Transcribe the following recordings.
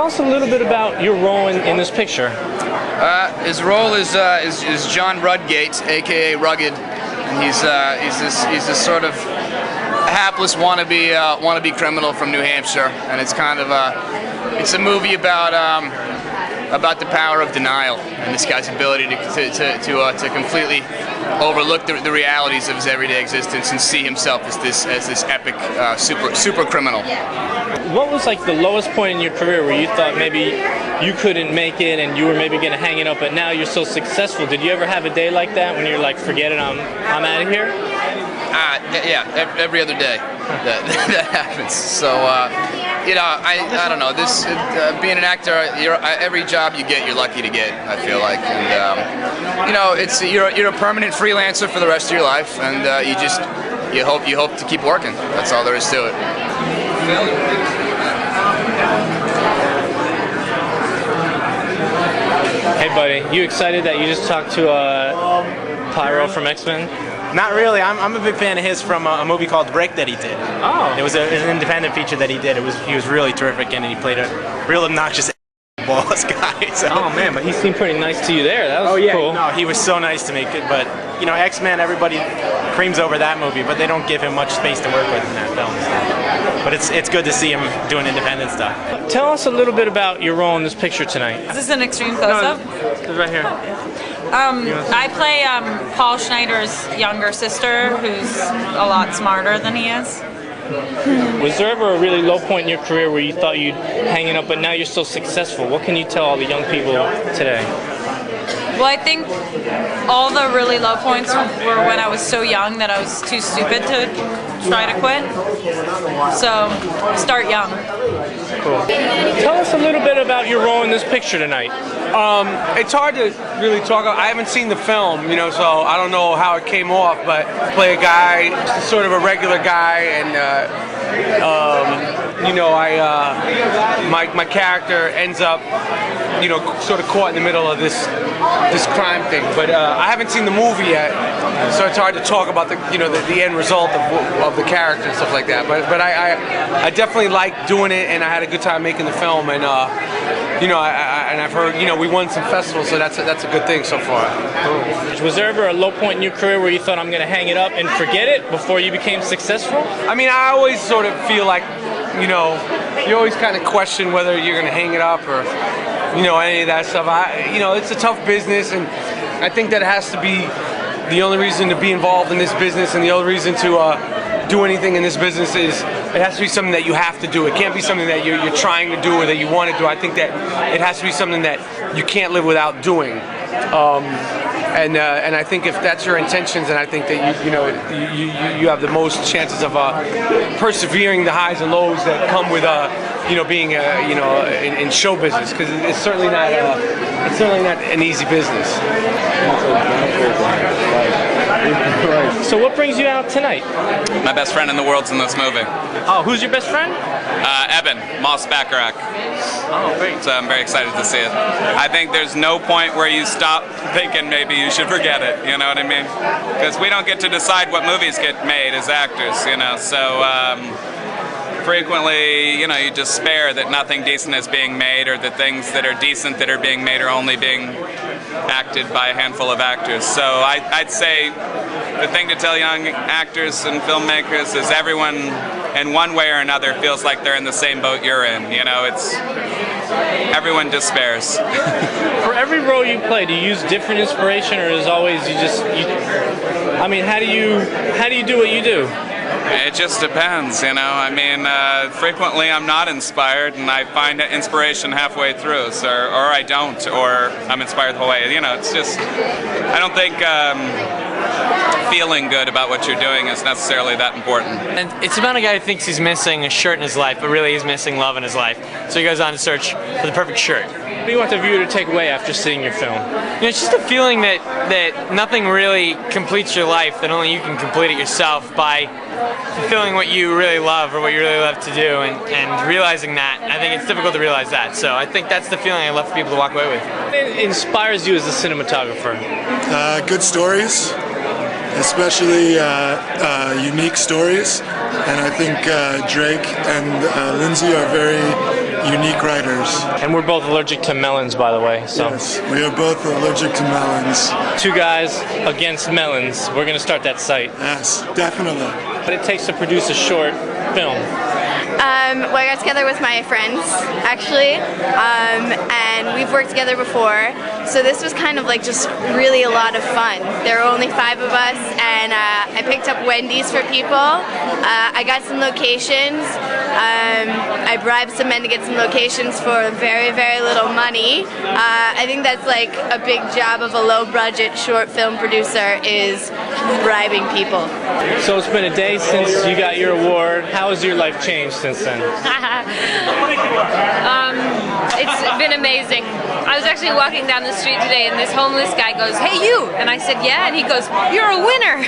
Tell us a little bit about your role in this picture. His role is John Rudgate, aka Rugged, and he's this sort of hapless wannabe criminal from New Hampshire, and it's kind of it's a movie about the power of denial and this guy's ability to completely overlook the realities of his everyday existence and see himself as this epic super criminal. What was like the lowest point in your career where you thought maybe you couldn't make it and you were maybe going to hang it up, but now you're so successful? Did you ever have a day like that when you're like, forget it, I'm out of here? Yeah, every other day that happens. So I don't know. This being an actor, every job you get, you're lucky to get. I feel like, and it's you're a permanent freelancer for the rest of your life, and you hope to keep working. That's all there is to it. Hey buddy, you excited that you just talked to Pyro from X-Men? Not really. I'm a big fan of his from a movie called Break that he did. Oh. It was an independent feature that he did. He was really terrific, and he played a real obnoxious boss guy. So. Oh man, but he seemed pretty nice to you there. That was cool. No, he was so nice to me. But X-Men, everybody creams over that movie, but they don't give him much space to work with in that film. So. But it's good to see him doing independent stuff. Tell us a little bit about your role in this picture tonight. Is this an extreme close-up? No, right here. I play Paul Schneider's younger sister, who's a lot smarter than he is. Was there ever a really low point in your career where you thought you'd hang it up, but now you're so successful? What can you tell all the young people today? Well, I think all the really low points were when I was so young that I was too stupid to try to quit. So, start young. Cool. Tell us a little bit about your role in this picture tonight. It's hard to really talk about. I haven't seen the film, so I don't know how it came off, but I play a guy, sort of a regular guy, and my character ends up sort of caught in the middle of this crime thing. But I haven't seen the movie yet, so it's hard to talk about the end result of the character and stuff like that. But I definitely liked doing it, and I had a good time making the film, and I've heard we won some festivals, so that's a good thing so far. Cool. Was there ever a low point in your career where you thought, I'm going to hang it up and forget it before you became successful? I mean, I always sort of feel like you always kind of question whether you're going to hang it up or any of that stuff. It's a tough business, and I think that has to be the only reason to be involved in this business, and the only reason to do anything in this business is it has to be something that you have to do. It can't be something that you're trying to do or that you want to do. I think that it has to be something that you can't live without doing. And I think if that's your intentions, then I think that you have the most chances of persevering the highs and lows that come with being in show business, because it's certainly not an easy business. So what brings you out tonight? My best friend in the world's in this movie. Oh, who's your best friend? Eben, Moss Bacharach. Oh, great. So I'm very excited to see it. I think there's no point where you stop thinking maybe you should forget it, you know what I mean? Because we don't get to decide what movies get made as actors, so frequently, you despair that nothing decent is being made, or that things that are decent that are being made are only being acted by a handful of actors. So I'd say the thing to tell young actors and filmmakers is everyone, in one way or another, feels like they're in the same boat you're in. Everyone despairs. For every role you play, do you use different inspiration, or is always how do you do what you do? It just depends, frequently I'm not inspired, and I find inspiration halfway through, or I don't, or I'm inspired the whole way. It's just, I don't think feeling good about what you're doing is necessarily that important. And it's about a guy who thinks he's missing a shirt in his life, but really he's missing love in his life. So he goes on to search for the perfect shirt. What do you want the viewer to take away after seeing your film? It's just a feeling that nothing really completes your life, that only you can complete it yourself by fulfilling what you really love or what you really love to do, and realizing that. I think it's difficult to realize that. So I think that's the feeling I love for people to walk away with. What inspires you as a cinematographer? Good stories, especially unique stories, and I think Drake and Lindsay are very unique writers. And we're both allergic to melons, by the way. So Yes, we are both allergic to melons. two guys against melons. We're gonna start that site. Yes, definitely. What it takes to produce a short film. Well, I got together with my friends, actually, and we've worked together before, so this was kind of like just really a lot of fun. There were only 5 of us, and I picked up Wendy's for people. I got some locations. I bribed some men to get some locations for very, very little money. I think that's like a big job of a low-budget short film producer, is bribing people. So it's been a day since you got your award. How has your life changed since then? It's been amazing. I was actually walking down the street today and this homeless guy goes, "Hey you!" And I said, "Yeah," and he goes, "You're a winner."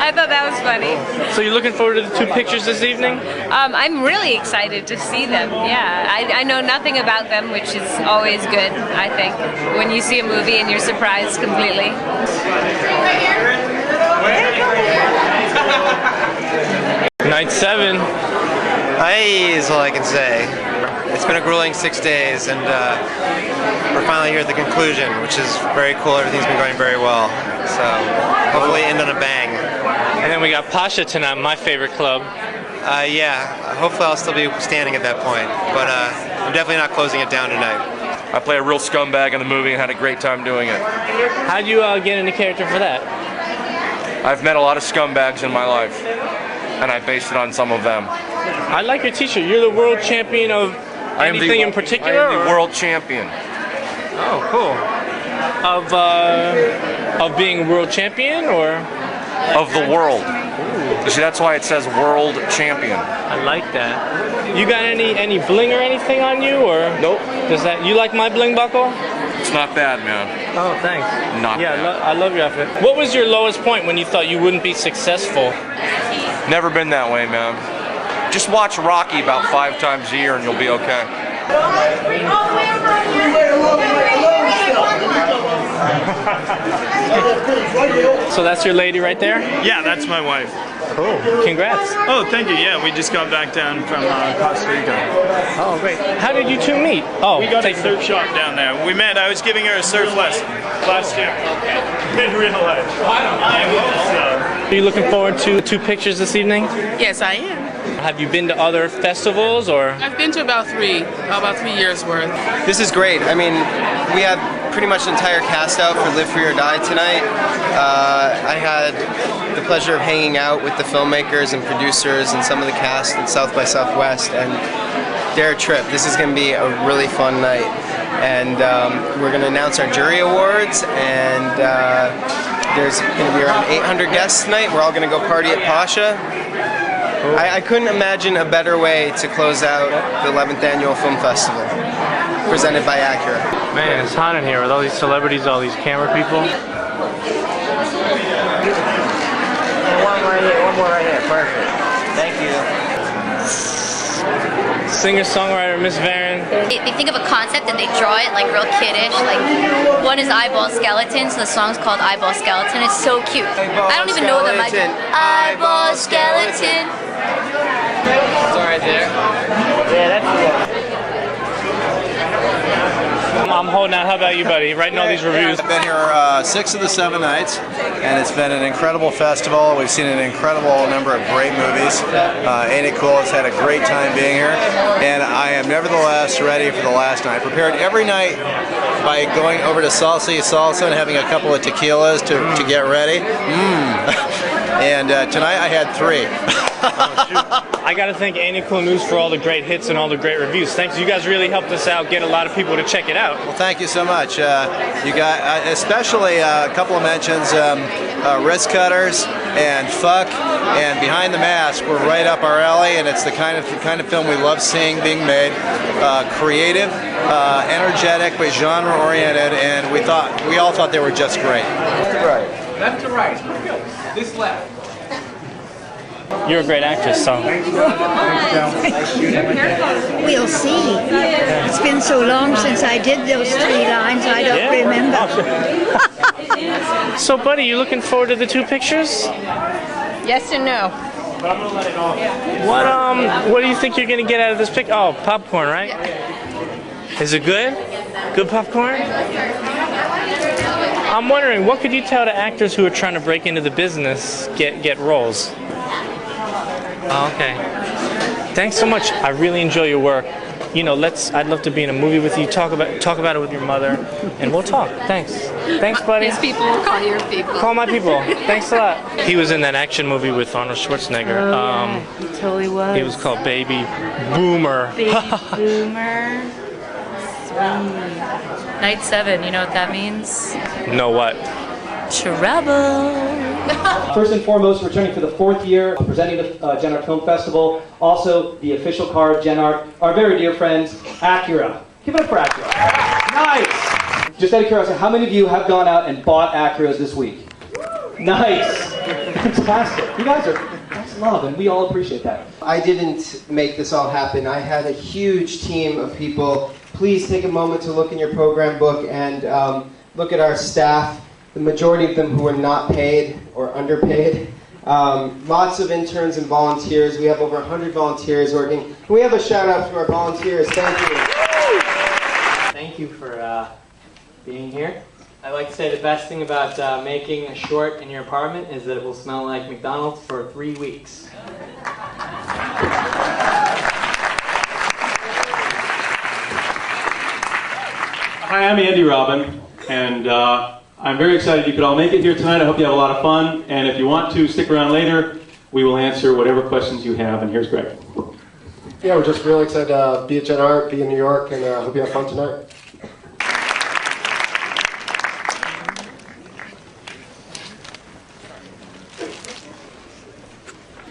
I thought that was funny. So you're looking forward to the 2 pictures this evening? I'm really excited to see them, yeah. I know nothing about them, which is always good, I think, when you see a movie and you're surprised completely. Night 7. Hi is all I can say. It's been a grueling 6 days, and we're finally here at the conclusion, which is very cool. Everything's been going very well. So hopefully end on a bang. And then we got Pasha tonight, my favorite club. Yeah, hopefully I'll still be standing at that point, but I'm definitely not closing it down tonight. I play a real scumbag in the movie and had a great time doing it. How'd you get into character for that? I've met a lot of scumbags in my life, and I based it on some of them. I like your t-shirt. You're the world champion of anything in particular? I am the world champion. Oh, cool. Of being world champion, or? Of the world. You see, that's why it says world champion. I like that. You got any bling or anything on you, or? Nope. Does that, you like my bling buckle? It's not bad, man. Oh, thanks. Not bad. I love your outfit. What was your lowest point when you thought you wouldn't be successful? Never been that way, man. Just watch Rocky about 5 times a year and you'll be okay. So that's your lady right there? Yeah, that's my wife. Cool. Congrats. Oh, thank you. Yeah, we just got back down from Costa Rica. Oh, great. How did you 2 meet? Oh, we got a surf shop down there. We met. I was giving her a surf lesson last year. In real life. Are you looking forward to 2 pictures this evening? Yes, I am. Have you been to other festivals, or? I've been to about 3 years worth. This is great. I mean, we had pretty much an entire cast out for Live Free or Die tonight. I had the pleasure of hanging out with the filmmakers and producers and some of the cast at South by Southwest, and Dare Trip. This is going to be a really fun night, and we're going to announce our jury awards, and there's going to be around 800 guests tonight. We're all going to go party at Pasha. I couldn't imagine a better way to close out the 11th Annual Film Festival, presented by Acura. Man, it's hot in here with all these celebrities, all these camera people. One more right here. Perfect. Thank you. Singer-songwriter Miss Varen. They think of a concept and they draw it like real kiddish. Like, one is Eyeball Skeleton, so the song's called Eyeball Skeleton. It's so cute. I don't even know them. Like, Eyeball Skeleton. It's all right there. Yeah, that's I'm holding out. How about you, buddy? Writing all these reviews. I've been here 6 of the 7 nights, and it's been an incredible festival. We've seen an incredible number of great movies. Ain't it cool? It's had a great time being here, and I am nevertheless ready for the last night. Prepared every night by going over to Salsa and having a couple of tequilas to get ready. And tonight I had 3. I got to thank Ain't It Cool News for all the great hits and all the great reviews. Thanks. You guys really helped us out, get a lot of people to check it out. Well, thank you so much. You got especially a couple of mentions, Wrist Cutters and Fuck and Behind the Mask were right up our alley, and it's the kind of film we love seeing being made. Creative, energetic, but genre-oriented, and we all thought they were just great. Right. Left to right. This left. You're a great actress, so. We'll see. It's been so long since I did those 3 lines, I don't remember. So, buddy, you looking forward to the 2 pictures? Yes and no. but I'm gonna let it off. What do you think you're gonna get out of this pic? Oh, popcorn, right? Is it good? Good popcorn? I'm wondering, what could you tell to actors who are trying to break into the business get roles? Oh, okay. Thanks so much. I really enjoy your work. You know, I'd love to be in a movie with you. Talk about it with your mother, and we'll talk. Thanks. Thanks, buddy. His people will call your people. Call my people. Thanks a lot. He was in that action movie with Arnold Schwarzenegger. He totally was. It was called Baby Boomer. Baby Boomer. Sweet. Night 7, you know what that means? Know what? Trouble. First and foremost, returning for the 4th year, presenting the Gen Art Film Festival, also the official car of Gen Art, our very dear friends, Acura. Give it up for Acura. Nice! Just out of curiosity, how many of you have gone out and bought Acuras this week? Nice! Fantastic. You guys that's love, and we all appreciate that. I didn't make this all happen. I had a huge team of people. Please take a moment to look in your program book and look at our staff. The majority of them who are not paid or underpaid. Lots of interns and volunteers. We have over 100 volunteers working. Can we have a shout out to our volunteers? Thank you. Thank you for being here. I'd like to say the best thing about making a short in your apartment is that it will smell like McDonald's for 3 weeks. Hi, I'm Andy Robin, and I'm very excited you could all make it here tonight. I hope you have a lot of fun, and if you want to stick around later, we will answer whatever questions you have, and here's Greg. Yeah, we're just really excited to be at Gen Art, be in New York, and hope you have fun tonight.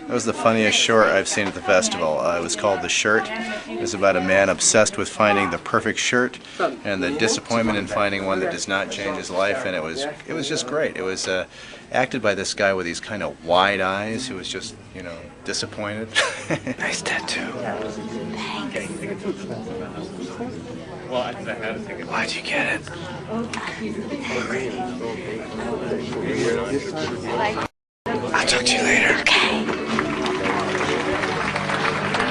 That was the funniest short I've seen at the festival. It was called The Shirt. It was about a man obsessed with finding the perfect shirt and the disappointment in finding one that does not change his life, and it was just great. It was acted by this guy with these kind of wide eyes who was just, you know, disappointed. Nice tattoo. Well, I had to take it. Why'd you get it? I'll talk to you later. Okay.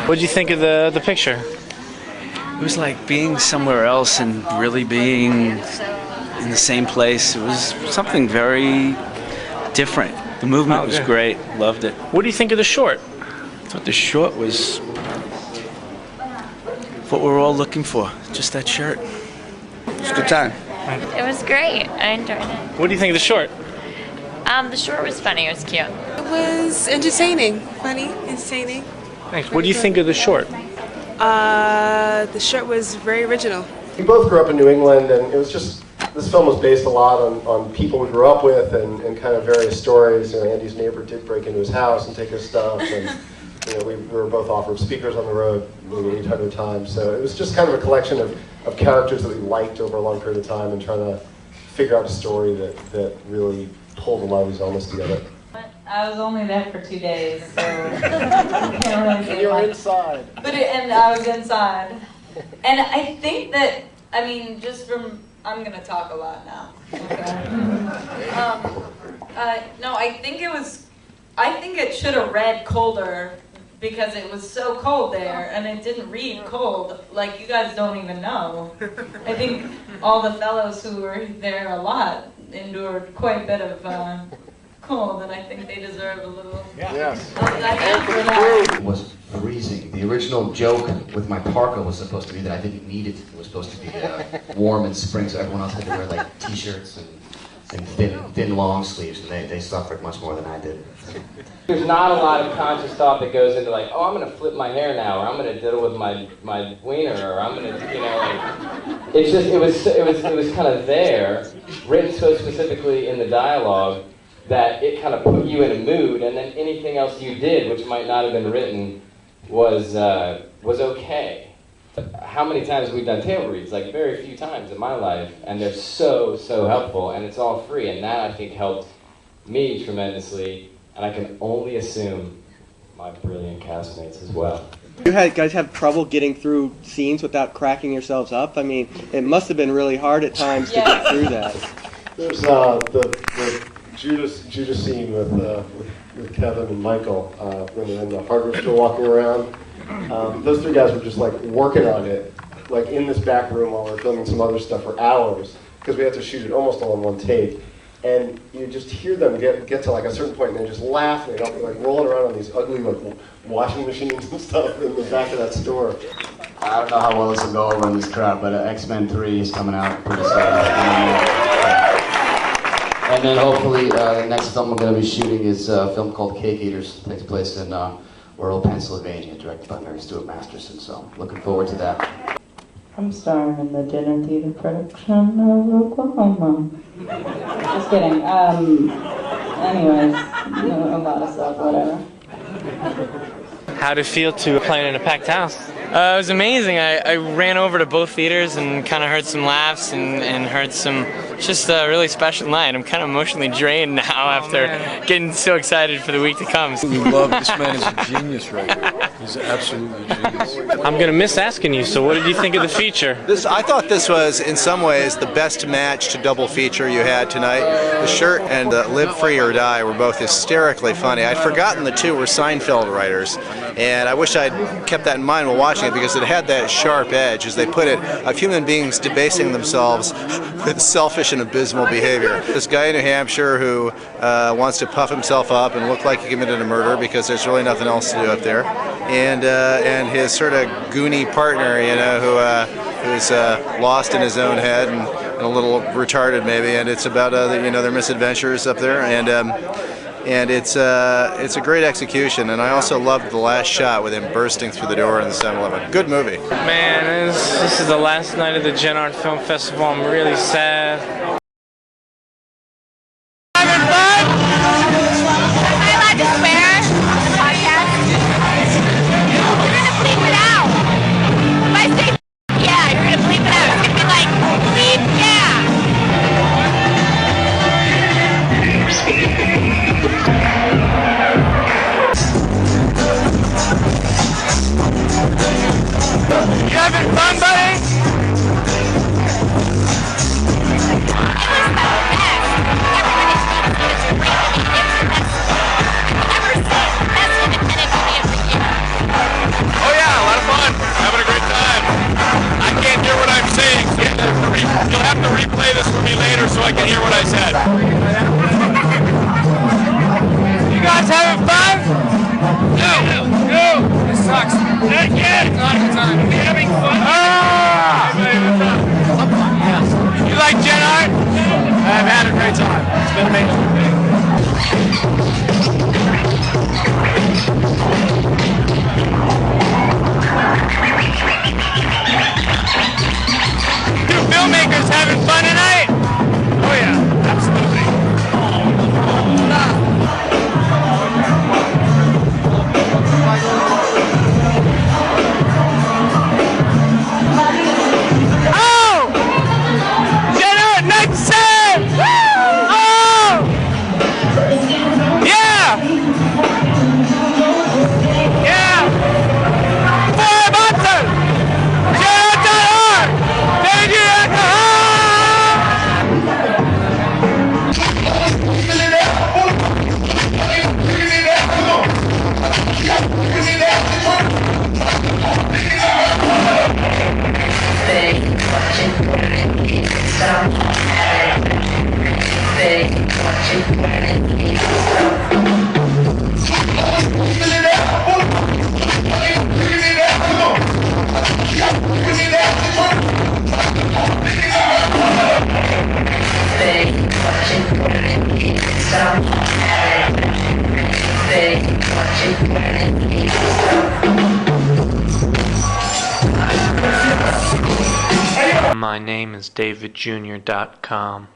What did you think of the picture? It was like being somewhere else and really being in the same place. It was something very different. The movement was great. Loved it. What do you think of the short? I thought the short was what we're all looking for. Just that shirt. It was a good time. It was great. I enjoyed it. What do you think of the short? The short was funny. It was cute. It was entertaining. Funny, entertaining. Thanks. What do you think of the short? The short was very original. We both grew up in New England, and it was just, this film was based a lot on people we grew up with and kind of various stories. You know, Andy's neighbor did break into his house and take his stuff, and you know, we were both offered speakers on the road maybe 800 times. So it was just kind of a collection of characters that we liked over a long period of time and trying to figure out a story that really pulled a lot of these elements together. I was only there for 2 days, so I can't really say You're much. inside. And I was inside. And I think that, I mean, just from, I'm going to talk a lot now. Okay. No, I think it should have read colder because it was so cold there, and it didn't read cold. Like, you guys don't even know. I think all the fellows who were there a lot endured quite a bit of cold, and I think they deserve a little. Yes. It was freezing. The original joke with my parka was supposed to be that I didn't need it. It was supposed to be warm in spring, so everyone else had to wear like t-shirts and thin long sleeves, and they suffered much more than I did. There's not a lot of conscious thought that goes into like, oh, I'm gonna flip my hair now, or I'm gonna diddle with my wiener, or I'm gonna, you know, like. It's just it was kind of there, written so specifically in the dialogue that it kind of put you in a mood, and then anything else you did, which might not have been written, was okay. How many times have we done table reads? Like very few times in my life, and they're so helpful, and it's all free, and that I think helped me tremendously, and I can only assume my brilliant castmates as well. You guys have trouble getting through scenes without cracking yourselves up? I mean, it must have been really hard at times to get through that. There's Judas scene with Kevin and Michael when they're in the hardware store walking around. Those three guys were just like working on it, like in this back room while we were filming some other stuff for hours, because we had to shoot it almost all in one take. And you just hear them get to like a certain point and they just laugh and they're like rolling around on these ugly like washing machines and stuff in the back of that store. I don't know how well this will go over in this crowd, but X-Men 3 is coming out pretty soon. And then hopefully the next film we're going to be shooting is a film called Cake Eaters. It takes place in rural Pennsylvania, directed by Mary Stuart Masterson, so looking forward to that. I'm starring in the dinner theater production of Oklahoma. Just kidding. Anyways, a lot of stuff, whatever. How'd it feel to play in a packed house? It was amazing. I ran over to both theaters and kind of heard some laughs and heard some, just a really special night. I'm kind of emotionally drained now after getting so excited for the week to come. We love this man is a genius right here. He's absolutely a genius. I'm going to miss asking you, so what did you think of the feature? I thought this was, in some ways, the best matched double feature you had tonight. The Shirt and Live Free or Die were both hysterically funny. I'd forgotten the two were Seinfeld writers, and I wish I'd kept that in mind while watching it, because it had that sharp edge, as they put it, of human beings debasing themselves with selfish and abysmal behavior. This guy in New Hampshire who wants to puff himself up and look like he committed a murder because there's really nothing else to do up there, and his sort of goony partner, who's lost in his own head and a little retarded maybe, and it's about their misadventures up there, and it's a great execution. And I also loved the last shot with him bursting through the door in the 7-Eleven. Good movie. Man, this is the last night of the Gen Art Film Festival. I'm really sad. You'll have to replay this for me later so I can hear what I said. You guys having fun? No. This sucks. Not yet. Not a good time. Are we having fun? You like Gen Art? I've had a great time. It's been amazing. Filmmakers having fun tonight? Oh yeah, absolutely. Oh! Gen Art next set! Oh! Yeah! Yeah! For Boston! Gen Art.org! Thank you! My name is DavidJr.com.